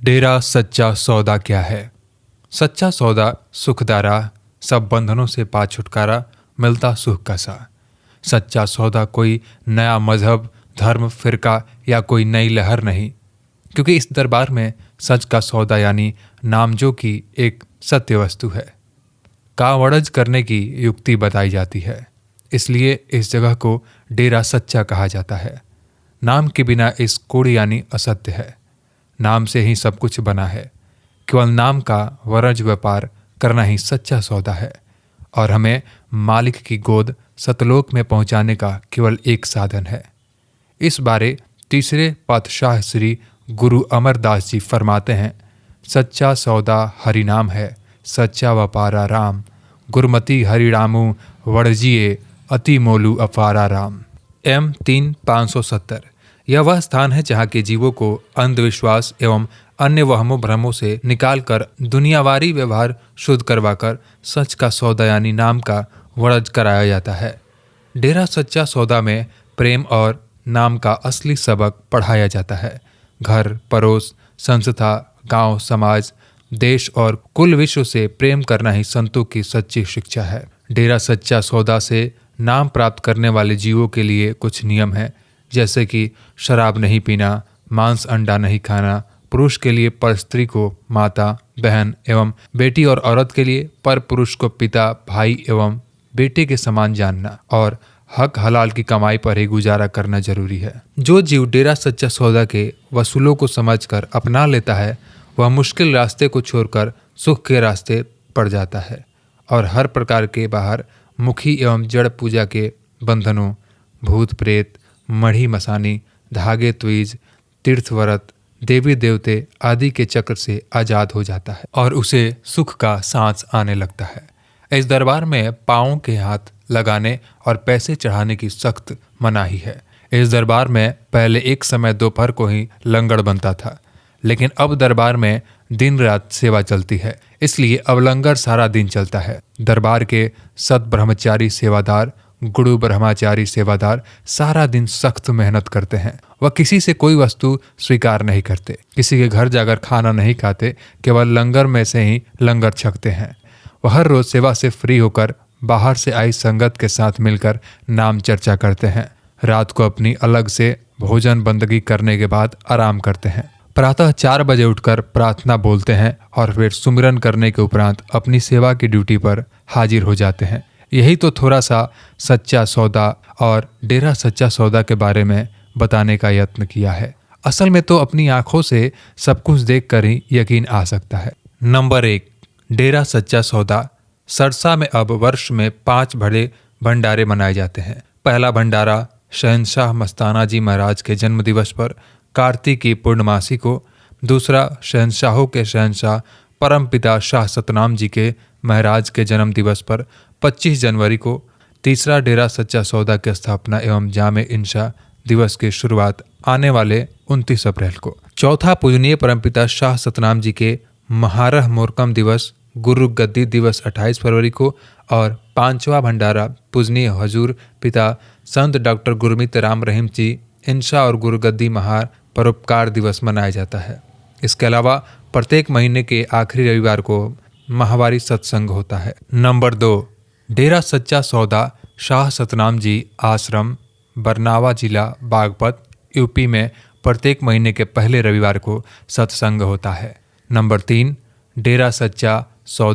डेरा सच्चा सौदा क्या है? सच्चा सौदा सुखदारा, सब बंधनों से पा छुटकारा, मिलता सुख का सा। सच्चा सौदा कोई नया मजहब, धर्म, फिरका या कोई नई लहर नहीं, क्योंकि इस दरबार में सच का सौदा यानी नामजो की एक सत्य वस्तु है। कावड़ज करने की युक्ति बताई जाती है, इसलिए इस जगह को डेरा सच्चा कहा जाता है। नाम के बिना इस कूड़ यानी असत्य है। नाम से ही सब कुछ बना है। केवल नाम का वरज व्यापार करना ही सच्चा सौदा है और हमें मालिक की गोद सतलोक में पहुंचाने का केवल एक साधन है। इस बारे तीसरे पातशाह श्री गुरु अमरदास जी फरमाते हैं, सच्चा सौदा हरि नाम है, सच्चा व्यापारा राम, गुरमति हरि रामू वड़जिए, अति मोलू अपारा राम। M 3/570। यह वह स्थान है जहाँ के जीवों को अंधविश्वास एवं अन्य वहमों भ्रमों से निकालकर दुनियावारी व्यवहार शुद्ध करवाकर सच का सौदा यानी नाम का वरज कराया जाता है। डेरा सच्चा सौदा में प्रेम और नाम का असली सबक पढ़ाया जाता है। घर, पड़ोस, संस्था, गांव, समाज, देश और कुल विश्व से प्रेम करना ही संतों की सच्ची शिक्षा है। डेरा सच्चा सौदा से नाम प्राप्त करने वाले जीवों के लिए कुछ नियम हैं, जैसे कि शराब नहीं पीना, मांस अंडा नहीं खाना, पुरुष के लिए पर स्त्री को माता, बहन एवं बेटी और औरत के लिए पर पुरुष को पिता, भाई एवं बेटे के समान जानना और हक हलाल की कमाई पर ही गुजारा करना जरूरी है। जो जीव डेरा सच्चा सौदा के वसूलों को समझकर अपना लेता है, वह मुश्किल रास्ते को छोड़कर सुख के रास्ते पड़ जाता है और हर प्रकार के बाहर मुखी एवं जड़ पूजा के बंधनों, भूत प्रेत, मढ़ी मसानी, धागे त्वीज, तीर्थ व्रत, देवी देवते आदि के चक्र से आजाद हो जाता है और उसे सुख का सांस आने लगता है। इस दरबार में पाँवों के हाथ लगाने और पैसे चढ़ाने की सख्त मनाही है। इस दरबार में पहले एक समय दोपहर को ही लंगर बनता था, लेकिन अब दरबार में दिन रात सेवा चलती है, इसलिए अब लंगर सारा दिन चलता है। दरबार के सत ब्रह्मचारी सेवादार, गुरु ब्रह्मचारी सेवादार सारा दिन सख्त मेहनत करते हैं। वह किसी से कोई वस्तु स्वीकार नहीं करते, किसी के घर जाकर खाना नहीं खाते, केवल लंगर में से ही लंगर छकते हैं। वह हर रोज सेवा से फ्री होकर बाहर से आई संगत के साथ मिलकर नाम चर्चा करते हैं। रात को अपनी अलग से भोजन बंदगी करने के बाद आराम करते हैं। प्रातः 4 बजे उठकर प्रार्थना बोलते हैं और फिर सुमिरन करने के उपरांत अपनी सेवा की ड्यूटी पर हाजिर हो जाते हैं। यही तो थोड़ा सा सच्चा सौदा और डेरा सच्चा सौदा के बारे में बताने का यत्न किया है। असल में तो अपनी आंखों से सब कुछ देखकर ही यकीन आ सकता है। नंबर 1, डेरा सच्चा सौदा। सरसा में अब वर्ष में 5 बड़े भंडारे मनाए जाते हैं। पहला भंडारा शहंशाह मस्ताना जी महाराज के जन्म दिवस पर कार्तिक की पूर्णमासी को, दूसरा शहंशाहों के शहंशाह परमपिता शाह सतनाम जी के महाराज के जन्म दिवस पर 25 जनवरी को, तीसरा डेरा सच्चा सौदा की स्थापना एवं जामे इंशा दिवस की शुरुआत आने वाले 29 अप्रैल को, चौथा पूजनीय परमपिता शाह सतनाम जी के महारह मोरकम दिवस गुरु गद्दी दिवस 28 फरवरी को और पांचवा भंडारा पूजनीय हजूर पिता संत डॉक्टर गुरमीत राम रहीम जी इंशा और गुरुगद्दी महार परोपकार दिवस मनाया जाता है। इसके अलावा प्रत्येक महीने के आखिरी रविवार को माहवारी सत्संग होता है। नंबर 2, डेरा सच्चा सौदा शाह सतनाम जी आश्रम, बरनावा जिला बागपत, यूपी में प्रत्येक महीने के पहले रविवार को सत्संग होता है। नंबर 3, डेरा सच्चा सौदा